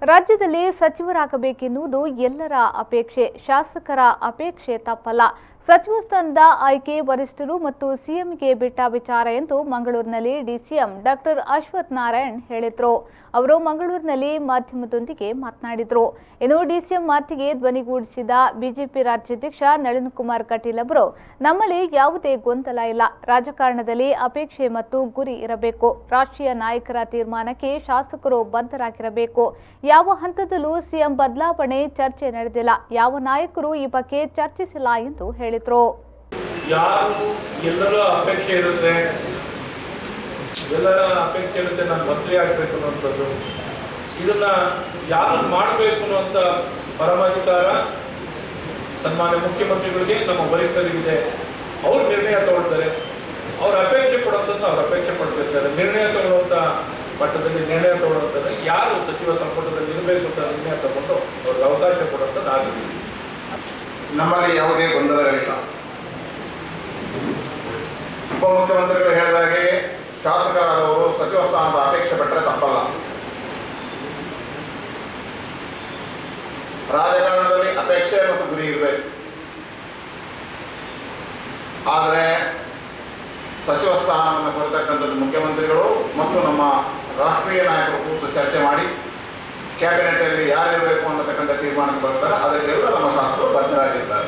ರಾಜ್ಯದಲ್ಲಿ ಸಚಿವರಾಗಬೇಕೆನ್ನುವುದು ಎಲ್ಲರ ಅಪೇಕ್ಷೆ. ಶಾಸಕರ ಅಪೇಕ್ಷೆ ತಪ್ಪಲ್ಲ. ಸಚಿವ ಸ್ಥಾನದ ಆಯ್ಕೆ ವರಿಷ್ಠರು ಮತ್ತು ಸಿಎಂಗೆ ಬಿಟ್ಟ ವಿಚಾರ ಎಂದು ಮಂಗಳೂರಿನಲ್ಲಿ ಡಿಸಿಎಂ ಡಾಕ್ಟರ್ ಅಶ್ವಥ್ ನಾರಾಯಣ್ ಹೇಳಿದರು. ಅವರು ಮಂಗಳೂರಿನಲ್ಲಿ ಮಾಧ್ಯಮದೊಂದಿಗೆ ಮಾತನಾಡಿದರು. ಇನ್ನು ಡಿಸಿಎಂ ಮಾತಿಗೆ ಧ್ವನಿಗೂಡಿಸಿದ ಬಿಜೆಪಿ ರಾಜ್ಯಾಧ್ಯಕ್ಷ ನಳಿನ್ ಕುಮಾರ್ ಕಟೀಲ್ ಅವರು, ನಮ್ಮಲ್ಲಿ ಯಾವುದೇ ಗೊಂದಲ ಇಲ್ಲ. ರಾಜಕಾರಣದಲ್ಲಿ ಅಪೇಕ್ಷೆ ಮತ್ತು ಗುರಿ ಇರಬೇಕು. ರಾಷ್ಟ್ರೀಯ ನಾಯಕರ ತೀರ್ಮಾನಕ್ಕೆ ಶಾಸಕರು ಬದ್ಧರಾಗಿರಬೇಕು. ಯಾವ ಹಂತದಲ್ಲೂ ಸಿಎಂ ಬದಲಾವಣೆ ಚರ್ಚೆ ನಡೆದಿಲ್ಲ. ಯಾವ ನಾಯಕರು ಈ ಬಗ್ಗೆ ಚರ್ಚಿಸಿಲ್ಲ ಎಂದು ಹೇಳಿದರು. ಎಲ್ಲರ ಅಪೇಕ್ಷೆ ಇರುತ್ತೆ, ನಾನು ಮಂತ್ರಿ ಆಗಬೇಕು ಅನ್ನುವಂಥದ್ದು. ಇದನ್ನ ಯಾರು ಮಾಡಬೇಕು ಅನ್ನುವಂಥ ಪರಮಾಧಿಕಾರ ಸನ್ಮಾನ್ಯ ಮುಖ್ಯಮಂತ್ರಿಗಳಿಗೆ, ನಮ್ಮ ವರಿಷ್ಠರಿಗಿದೆ. ಅವ್ರು ನಿರ್ಣಯ ತಗೊಳ್ತಾರೆ. ಅವ್ರ ಅಪೇಕ್ಷೆ ಪಡುವಂಥದ್ದು ಅವ್ರು ಅಪೇಕ್ಷೆ ಪಡ್ತಿರ್ತಾರೆ. ನಿರ್ಣಯ ತಗೊಳ್ಳುವಂಥ ಮಟ್ಟದಲ್ಲಿ ನಿರ್ಣಯ ತಗೊಳ್ಳುವಂಥದ್ದು ಯಾರು ಸಚಿವ ಸಂಪುಟದಲ್ಲಿ ಇರಬೇಕು ಅಂತ ನಿರ್ಣಯ ತಗೊಂಡು ಅವ್ರಿಗೆ ಅವಕಾಶ ಕೊಡುವಂಥದ್ದು ಆಗಿದೆ. ನಮ್ಮಲ್ಲಿ ಯಾವುದೇ ಗೊಂದಲಗಳಿಲ್ಲ. ಉಪಮುಖ್ಯಮಂತ್ರಿಗಳು ಹೇಳಿದಾಗೆ ಶಾಸಕರಾದವರು ಸಚಿವ ಸ್ಥಾನದ ಅಪೇಕ್ಷೆ ಪಟ್ಟರೆ ತಪ್ಪಲ್ಲ. ರಾಜಕಾರಣದಲ್ಲಿ ಅಪೇಕ್ಷೆ ಮತ್ತು ಗುರಿ ಇರಬೇಕು. ಆದರೆ ಸಚಿವ ಸ್ಥಾನವನ್ನು ಕೊಡ್ತಕ್ಕಂಥದ್ದು ಮುಖ್ಯಮಂತ್ರಿಗಳು ಮತ್ತು ನಮ್ಮ ರಾಷ್ಟ್ರೀಯ ನಾಯಕರು ಕೂತು ಚರ್ಚೆ ಮಾಡಿ ಕ್ಯಾಬಿನೆಟ್ ಅಲ್ಲಿ ಯಾರಿರಬೇಕು ಅನ್ನತಕ್ಕಂಥ ತೀರ್ಮಾನಕ್ಕೆ ಬರ್ತಾರೆ. ಅದಕ್ಕೆಲ್ಲ ನಮ್ಮ ಶಾಸಕರು ಬದ್ಧರಾಗಿರ್ತಾರೆ.